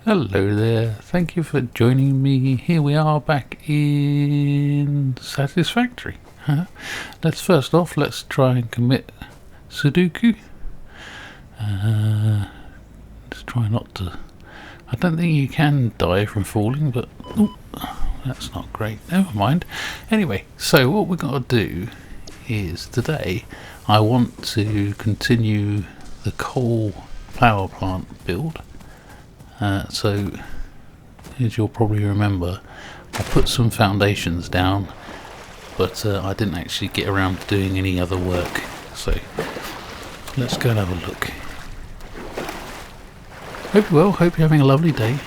Hello there, thank you for joining me. Here we are back in Satisfactory. Let's try and commit Sudoku. Let's try not to. I don't think you can die from falling, but that's not great. Never mind. Anyway, so what we've got to do is today I want to continue the coal power plant build. So, as you'll probably remember, I put some foundations down, but I didn't actually get around to doing any other work. So, let's go and have a look. Hope you're well, hope you're having a lovely day.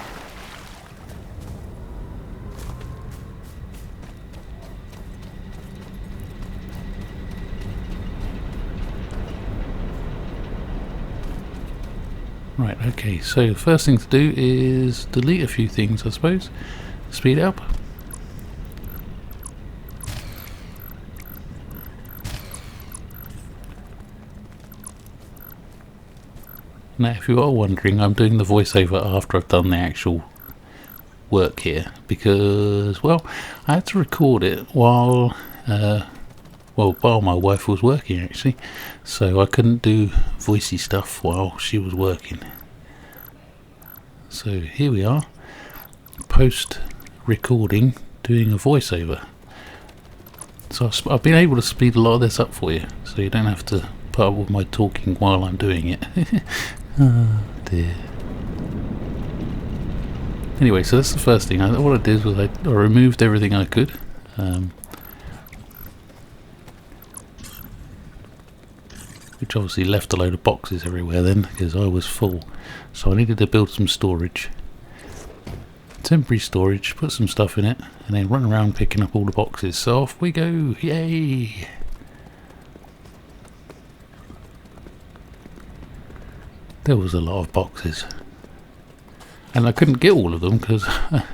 Right, okay, so the first thing to do is delete a few things, I suppose. Speed it up. Now, if you are wondering, I'm doing the voiceover after I've done the actual work here, because, well, I had to record it while my wife was working, actually, so I couldn't do voicey stuff while she was working. So here we are, post recording, doing a voiceover. So I've been able to speed a lot of this up for you, so you don't have to put up with my talking while I'm doing it. Oh dear. Anyway, so that's the first thing. What I did was I removed everything I could. Which obviously left a load of boxes everywhere then, because I was full. So I needed to build some storage. Temporary storage, put some stuff in it, and then run around picking up all the boxes. So off we go, yay! There was a lot of boxes. And I couldn't get all of them, because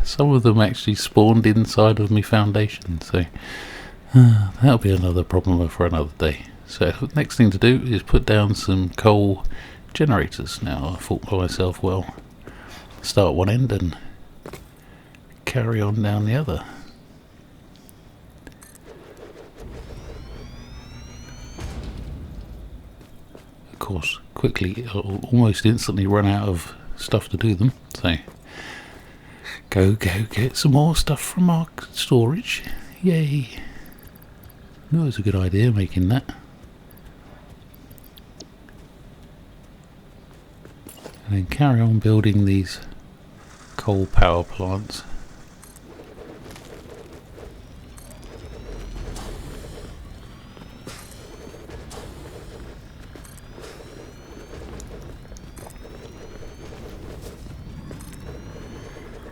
some of them actually spawned inside of my foundation. So that'll be another problem for another day. So the next thing to do is put down some coal generators. Now I thought to myself, well, start one end and carry on down the other. Of course, quickly, almost instantly run out of stuff to do them. So go get some more stuff from our storage. Yay! That was a good idea, making that. And then carry on building these coal power plants.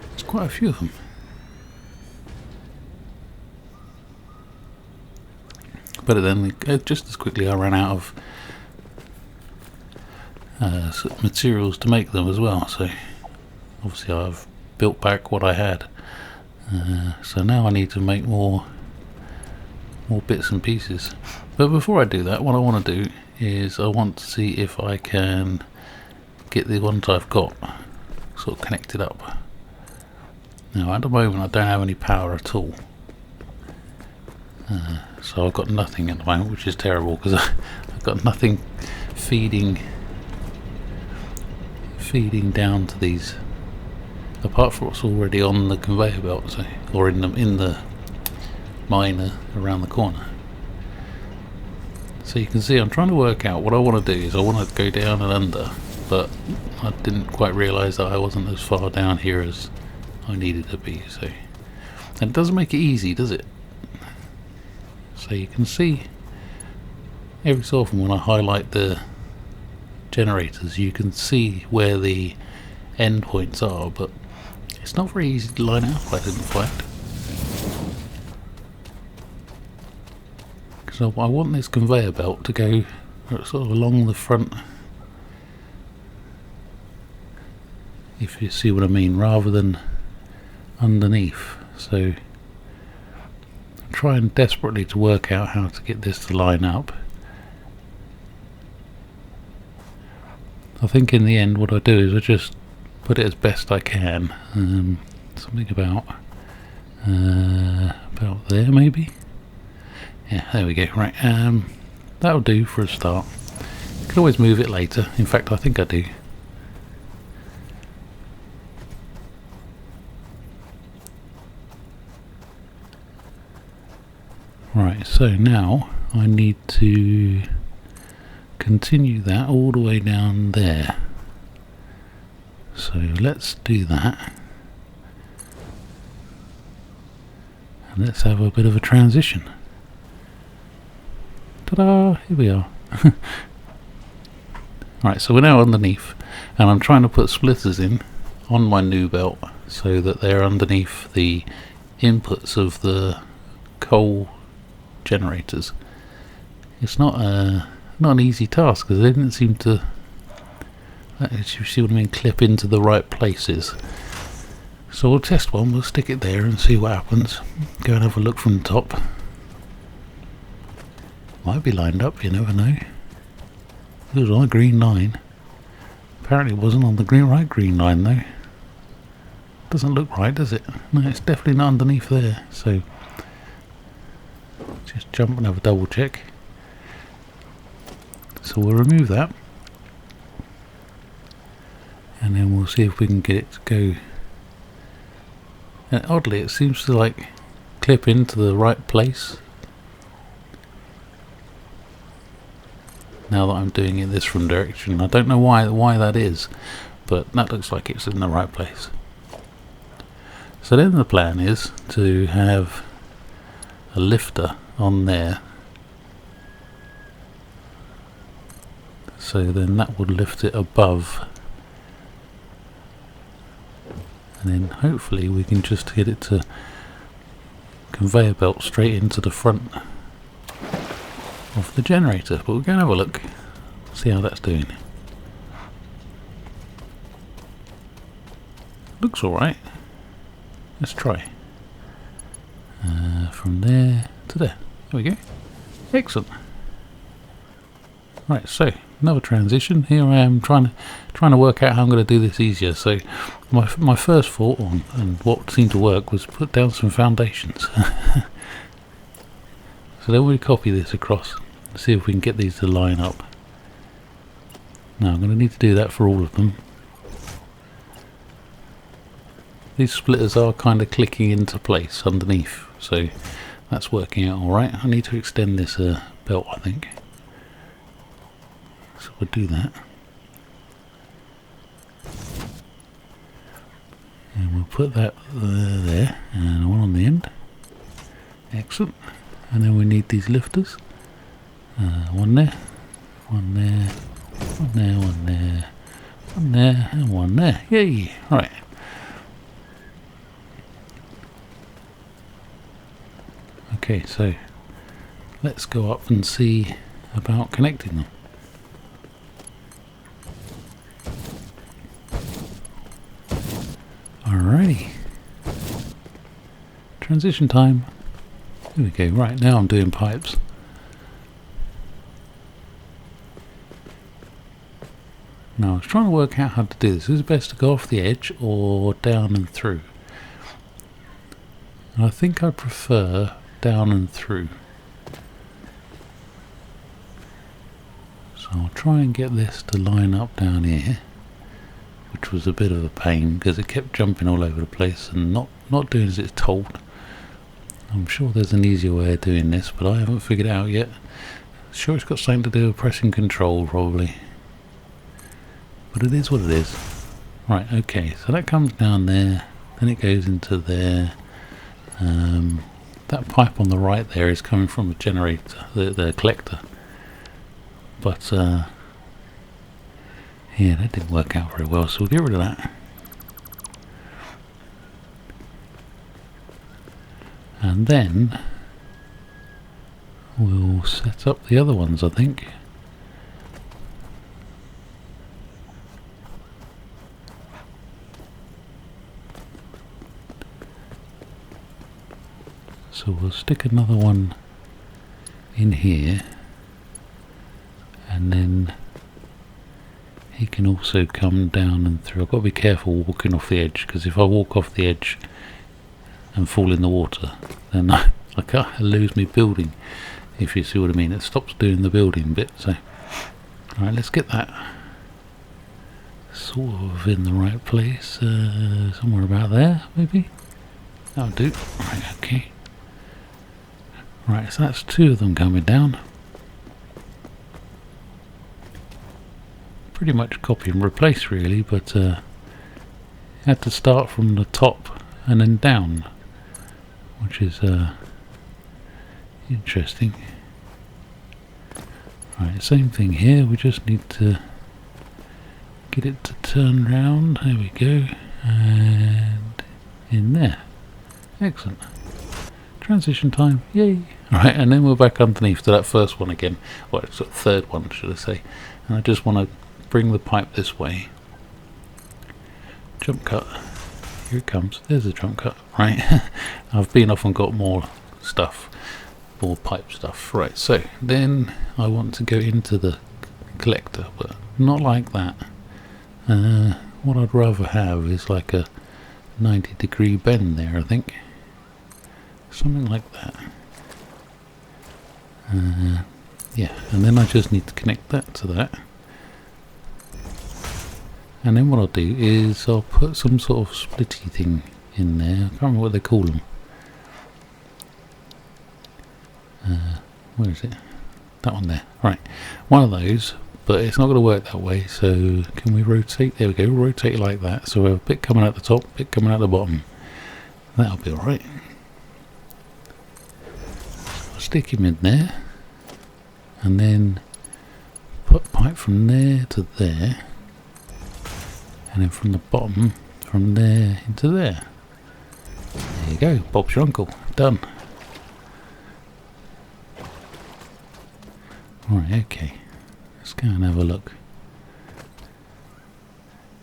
There's quite a few of them. But then just as quickly I ran out of materials to make them as well, so obviously I've built back what I had, so now I need to make more bits and pieces. But before I do that, what I want to do is I want to see if I can get the ones I've got sort of connected up. Now at the moment I don't have any power at all, so I've got nothing at the moment, which is terrible, because I've got nothing feeding down to these, apart from what's already on the conveyor belt, so, or in the miner around the corner. So you can see I'm trying to work out what I want to do. Is I want to go down and under, but I didn't quite realise that I wasn't as far down here as I needed to be. So, and it doesn't make it easy, does it? So you can see every so often when I highlight the generators, you can see where the endpoints are, but it's not very easy to line up, I didn't find. Because I want this conveyor belt to go sort of along the front, if you see what I mean, rather than underneath. So I'm trying desperately to work out how to get this to line up. I think in the end what I do is I just put it as best I can. Something about there maybe. Yeah, there we go. Right, that'll do for a start. Could always move it later. In fact, I think I do. Right, so now I need to continue that all the way down there. So let's do that. And let's have a bit of a transition. Ta-da! Here we are. Right, so we're now underneath, and I'm trying to put splitters in on my new belt so that they're underneath the inputs of the coal generators. It's not an easy task because they didn't seem to, you see what I mean, clip into the right places. So we'll test one, we'll stick it there and see what happens. Go and have a look from the top. Might be lined up, you never know. It was on a green line. Apparently it wasn't on the right green line though. Doesn't look right, does it? No, it's definitely not underneath there. So just jump and have a double check. So we'll remove that. And then we'll see if we can get it to go. And oddly it seems to like clip into the right place. Now that I'm doing it this from direction, I don't know why that is, but that looks like it's in the right place. So then the plan is to have a lifter on there, so then that would lift it above, and then hopefully we can just get it to conveyor belt straight into the front of the generator. But we're going to have a look, see how that's doing. Looks alright. Let's try. From there to there. There we go. Excellent. Right, so another transition. Here I am trying to work out how I'm going to do this easier. So my first thought on, and what seemed to work, was put down some foundations. So then we copy this across, see if we can get these to line up. Now I'm going to need to do that for all of them. These splitters are kind of clicking into place underneath, so that's working out alright. I need to extend this belt, I think. So we'll do that. And we'll put that there, and one on the end. Excellent. And then we need these lifters. One there, one there, one there, one there, one there, and one there. Yay! Right. Okay, so let's go up and see about connecting them. Alrighty. Transition time. Here we go. Right, now I'm doing pipes. Now I was trying to work out how to do this. Is it best to go off the edge or down and through? And I think I prefer down and through. So I'll try and get this to line up down here, which was a bit of a pain because it kept jumping all over the place and not doing as it's told. I'm sure there's an easier way of doing this, but I haven't figured it out yet. Sure, it's got something to do with pressing control probably, but it is what it is. Right, okay, so that comes down there, then it goes into there. That pipe on the right there is coming from the generator, the collector, but yeah, that didn't work out very well, so we'll get rid of that. And then we'll set up the other ones, I think. So we'll stick another one in here, and then he can also come down and through. I've got to be careful walking off the edge, because if I walk off the edge and fall in the water, then I can't lose me building, if you see what I mean. It stops doing the building bit. So alright, let's get that sort of in the right place, somewhere about there maybe. That'll do. Right, okay. Right, so that's 2 of them coming down. Pretty much copy and replace really, but had to start from the top and then down, which is interesting. Right, same thing here, we just need to get it to turn round. There we go, and in there. Excellent. Transition time, yay! Alright, and then we're back underneath to that first one again, well, it's the third one should I say, and I just want to bring the pipe this way. Jump cut, here it comes, there's a jump cut, right. I've been off and got more stuff, more pipe stuff. Right, so then I want to go into the collector, but not like that. What I'd rather have is like a 90-degree bend there, I think. Something like that. Yeah, and then I just need to connect that to that. And then what I'll do is I'll put some sort of splitty thing in there. I can't remember what they call them. Where is it? That one there. Right, one of those, but it's not going to work that way. So can we rotate? There we go. Rotate it like that. So we have a bit coming out the top, a bit coming out the bottom. That'll be all right. I'll stick him in there, and then put pipe from there to there. And then from the bottom, from there into there. There you go, Bob's your uncle. Done. Right, okay. Let's go and have a look.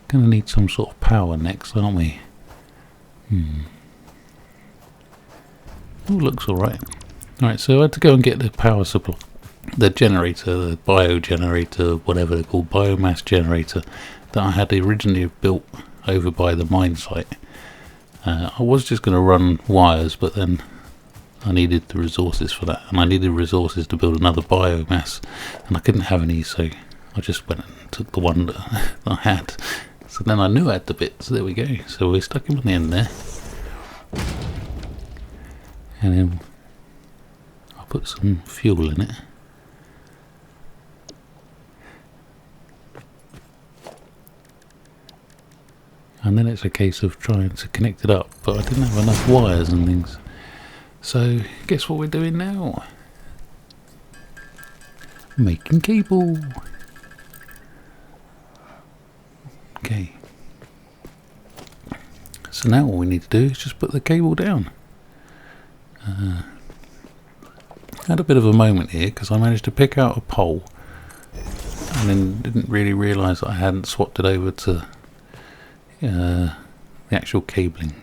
Gonna need some sort of power next, aren't we? Oh, looks alright. Alright, so I had to go and get the power supply. The generator, the biogenerator, whatever they're called, biomass generator, that I had originally built over by the mine site. I was just going to run wires, but then I needed the resources for that, and I needed resources to build another biomass, and I couldn't have any, so I just went and took the one that I had. So then I knew I had the bit, so there we go. So we stuck him on the end there, and then I'll put some fuel in it. And then it's a case of trying to connect it up, but I didn't have enough wires and things. So guess what we're doing now? Making cable. Okay. So now all we need to do is just put the cable down. I had a bit of a moment here because I managed to pick out a pole and then didn't really realise that I hadn't swapped it over to the actual cabling.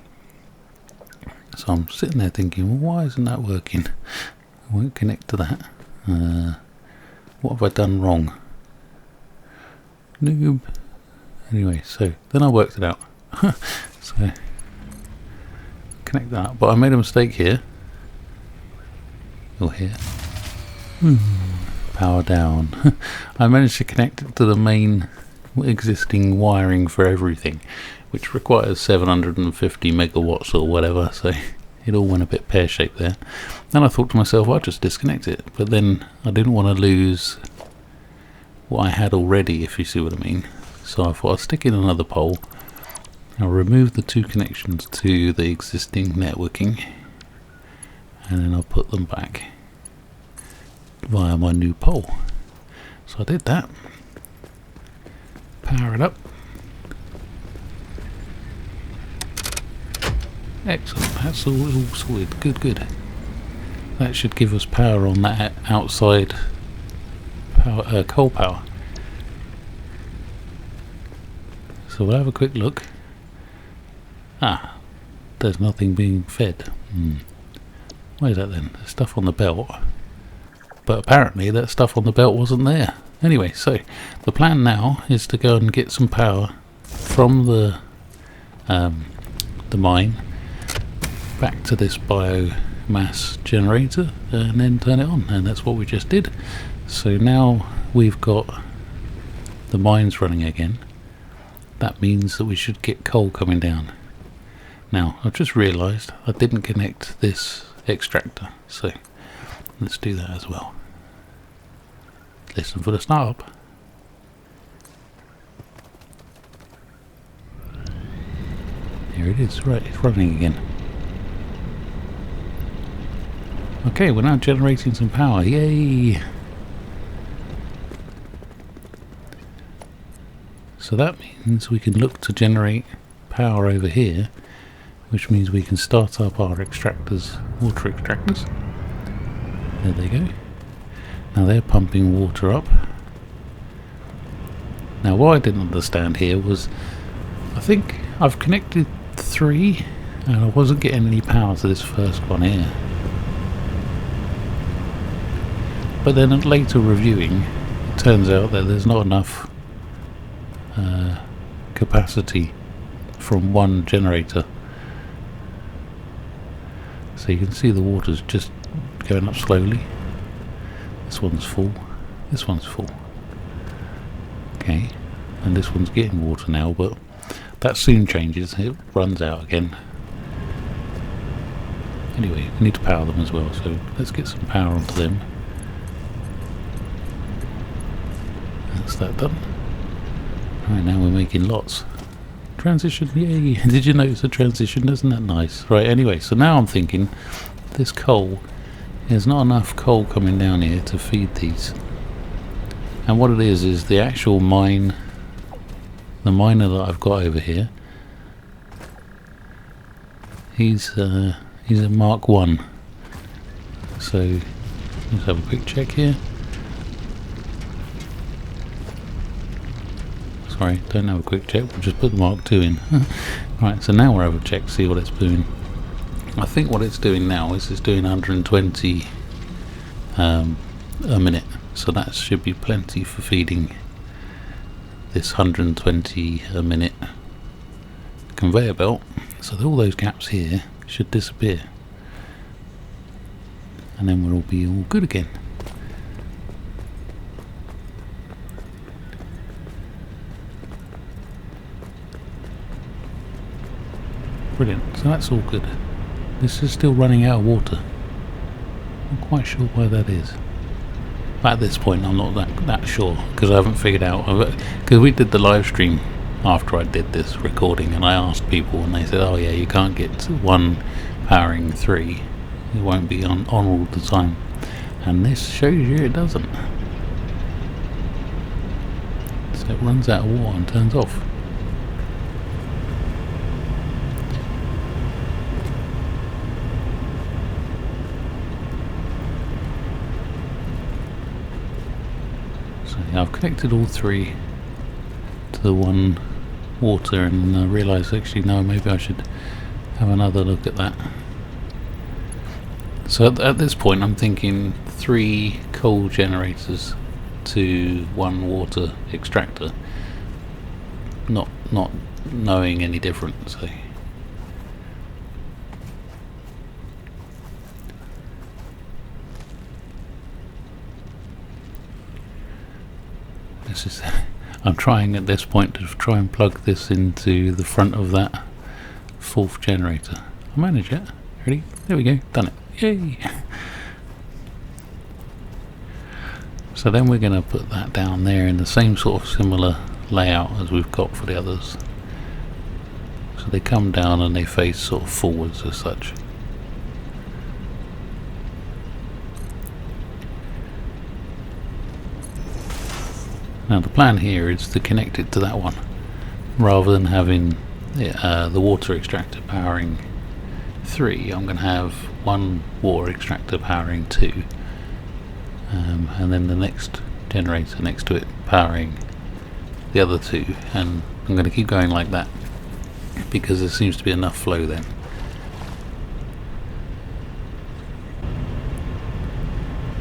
So I'm sitting there thinking, well, why isn't that working? I won't connect to that. What have I done wrong? Noob. Anyway, so then I worked it out. So connect that up, but I made a mistake here. You'll hear. Power down. I managed to connect it to the main existing wiring for everything, which requires 750 megawatts or whatever, so it all went a bit pear-shaped there. And I thought to myself, I'll just disconnect it, but then I didn't want to lose what I had already, if you see what I mean. So I thought I'll stick in another pole. I'll remove the 2 connections to the existing networking, and then I'll put them back via my new pole. So I did that. Power it up. Excellent, that's all sorted. Good. That should give us power on that outside power, coal power. So we'll have a quick look. There's nothing being fed. Where's that then? There's stuff on the belt. but apparently that stuff on the belt wasn't there. Anyway, so the plan now is to go and get some power from the mine back to this biomass generator and then turn it on, and that's what we just did. So now we've got the mines running again. That means that we should get coal coming down. Now I've just realised I didn't connect this extractor, so let's do that as well. Listen for the startup. Here it is, right, it's running again. Okay, we're now generating some power, yay! So that means we can look to generate power over here, which means we can start up our extractors, water extractors. There they go. Now they're pumping water up. Now what I didn't understand here was, I think I've connected 3 and I wasn't getting any power to this first one here. But then at later reviewing, it turns out that there's not enough capacity from one generator. So you can see the water's just going up slowly. This one's full, this one's full. Okay, and this one's getting water now, but that soon changes, it runs out again. Anyway, we need to power them as well, so let's get some power onto them. That's that done. Right, now we're making lots. Transition, yay! Did you notice the transition? Isn't that nice? Right, anyway, so now I'm thinking this coal, there's not enough coal coming down here to feed these. And what it is the actual mine, the miner that I've got over here, he's a Mark 1. So let's have a quick check here. Sorry, don't have a quick check, we'll just put the Mark 2 in. Right, so now we'll have a check, see what it's doing. I think what it's doing now is it's doing 120 a minute, so that should be plenty for feeding this 120 a minute conveyor belt. So all those gaps here should disappear, and then we'll all be all good again. Brilliant, so that's all good. This is still running out of water. Not quite sure why that is. But at this point I'm not that sure, because I haven't figured out, because we did the live stream after I did this recording and I asked people and they said, oh yeah, you can't get one powering 3, it won't be on all the time, and this shows you it doesn't. So it runs out of water and turns off. I've connected all 3 to the one water, and I realised actually no, maybe I should have another look at that. So at this point I'm thinking 3 coal generators to 1 water extractor, not knowing any difference. So this is I'm trying at this point to try and plug this into the front of that 4th generator. I managed it. Ready? There we go. Done it. Yay! So then we're going to put that down there in the same sort of similar layout as we've got for the others. So they come down and they face sort of forwards as such. Now the plan here is to connect it to that one, rather than having the water extractor powering 3. I'm going to have 1 water extractor powering 2, and then the next generator next to it powering the other 2, and I'm going to keep going like that because there seems to be enough flow then.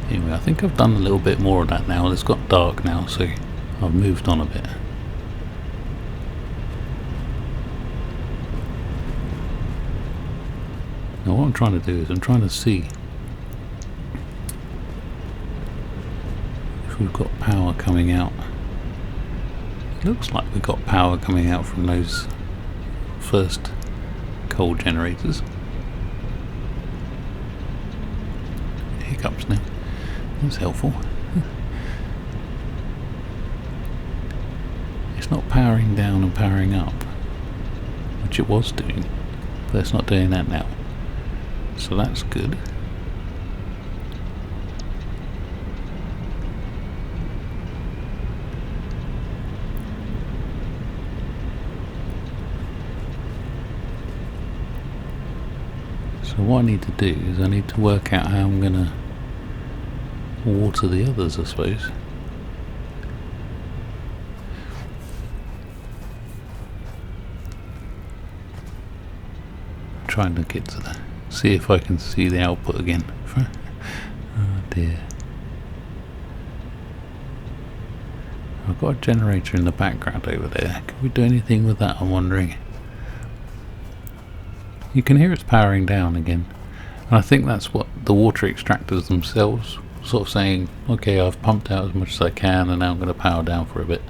Anyway, I think I've done a little bit more of that now. It's got dark now, so I've moved on a bit. Now what I'm trying to do is I'm trying to see if we've got power coming out. It looks like we've got power coming out from those first coal generators. Hiccups now. That's helpful. It's not powering down and powering up, which it was doing, but it's not doing that now. So that's good. So what I need to do is I need to work out how I'm going to water the others, I suppose. I'm trying to get to the, see if I can see the output again. Oh dear. I've got a generator in the background over there. Can we do anything with that, I'm wondering? You can hear it's powering down again. And I think that's what the water extractors themselves sort of saying, okay, I've pumped out as much as I can and now I'm going to power down for a bit.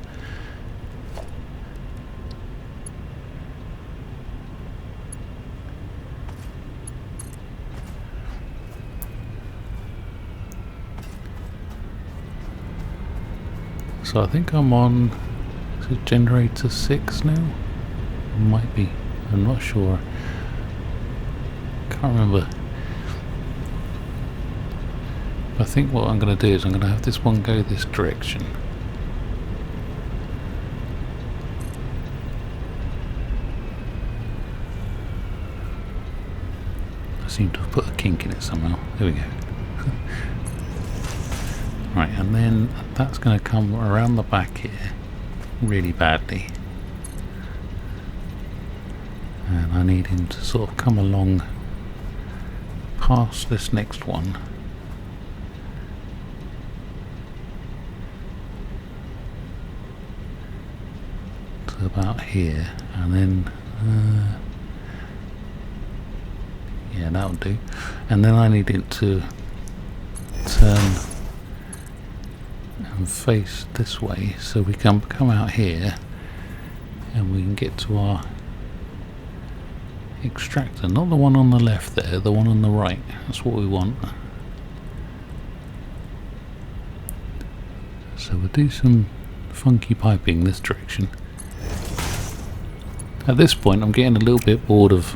So I think I'm on, is it generator 6 now? Might be, I'm not sure. Can't remember. I think what I'm going to do is I'm going to have this one go this direction. I seem to have put a kink in it somehow. There we go. Right, and then that's going to come around the back here really badly. And I need him to sort of come along past this next one. To about here, and then yeah, that'll do. And then I need it to turn and face this way so we can come out here and we can get to our extractor, not the one on the left there, the one on the right. That's what we want. So we'll do some funky piping this direction. At this point I'm getting a little bit bored of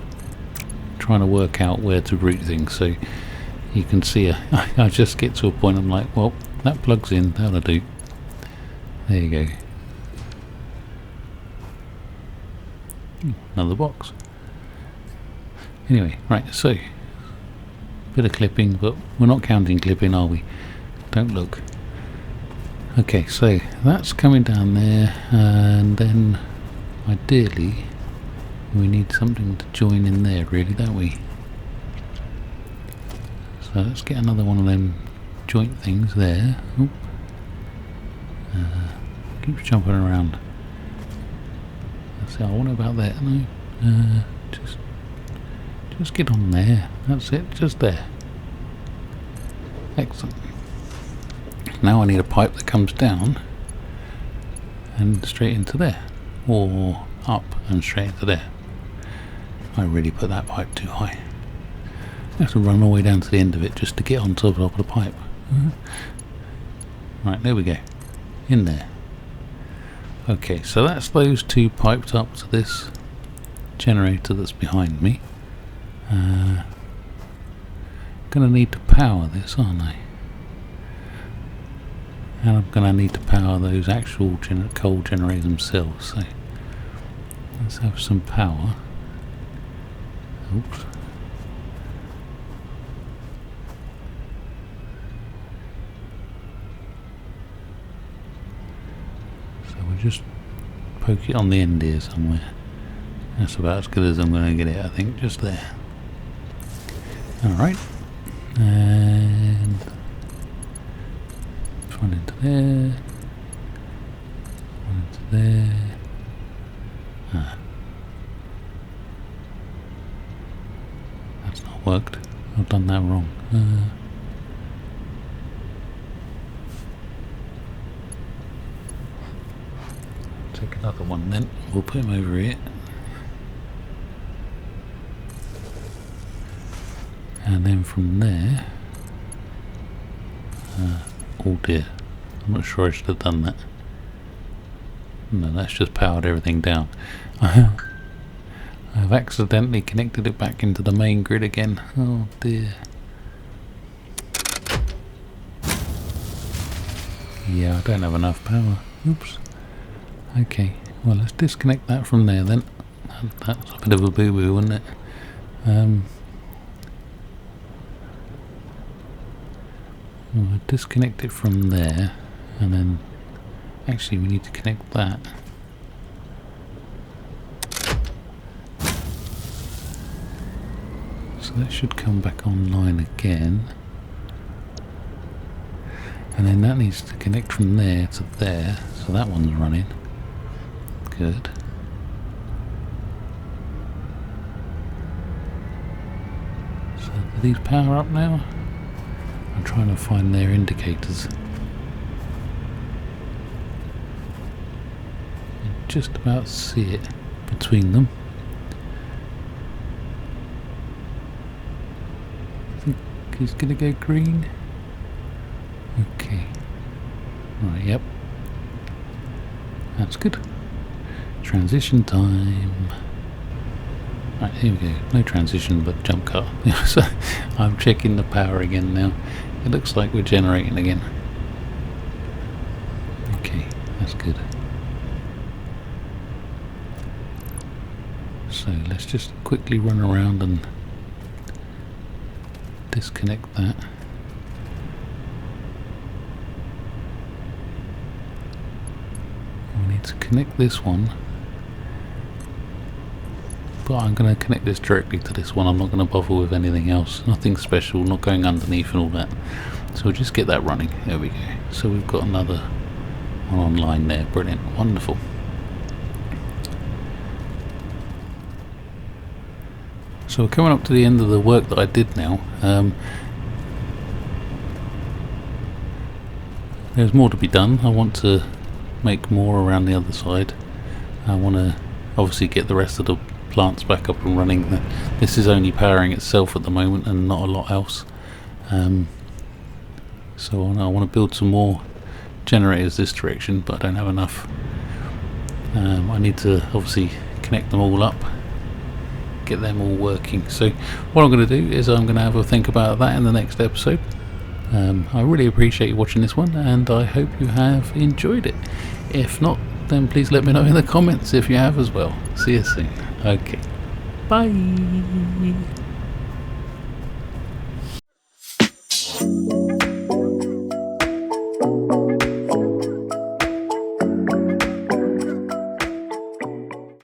trying to work out where to route things, so you can see I just get to a point I'm like, well, that plugs in, that'll do. There you go. Another box. Anyway, right, so bit of clipping, but we're not counting clipping, are we? Don't look. Okay, so that's coming down there, and then ideally we need something to join in there, really, don't we? So let's get another one of them joint things there. Keeps jumping around. So what about that? No, just get on there. That's it, just there. Excellent. Now I need a pipe that comes down and straight into there, or up and straight into there. I really put that pipe too high. I have to run all the way down to the end of it just to get on top of the pipe. Right, there we go. In there. Okay, so that's those two piped up to this generator that's behind me. Gonna need to power this, aren't I? And I'm gonna need to power those actual coal generators themselves. So let's have some power. Oops. So we'll just poke it on the end here somewhere. That's about as good as I'm going to get it, I think, just there. One into there. One into there. Ah. That's not worked. I've done that wrong. Take another one then. We'll put him over here. And then from there... oh dear. I'm not sure I should have done that. No, that's just powered everything down. I've accidentally connected it back into the main grid again. Oh dear. Yeah, I don't have enough power. Oops. Okay, well let's disconnect that from there then. That's a bit of a boo-boo, wasn't it? We'll disconnect it from there, and then actually we need to connect that. So that should come back online again, and then that needs to connect from there to there, so that one's running. Good. So do these power up now? I'm trying to find their indicators. You just about see it between them. I think he's gonna go green. Okay. Right, yep. That's good. Transition time. Right, here we go. No transition, but jump cut. So I'm checking the power again now. It looks like we're generating again. Okay, that's good. So let's just quickly run around and disconnect that. We need to connect this one. But I'm going to connect this directly to this one. I'm not going to bother with anything else. Nothing special, not going underneath and all that. So we'll just get that running. There we go. So we've got another one online there. Brilliant. Wonderful. So we're coming up to the end of the work that I did now. There's more to be done. I want to make more around the other side. I want to obviously get the rest of the plants back up and running. This is only powering itself at the moment and not a lot else. So I want to build some more generators this direction, but I don't have enough. I need to obviously connect them all up, get them all working. So what I'm going to do is I'm going to have a think about that in the next episode. I really appreciate you watching this one, and I hope you have enjoyed it. If not, then please let me know in the comments if you have as well. See you soon. Okay. Bye.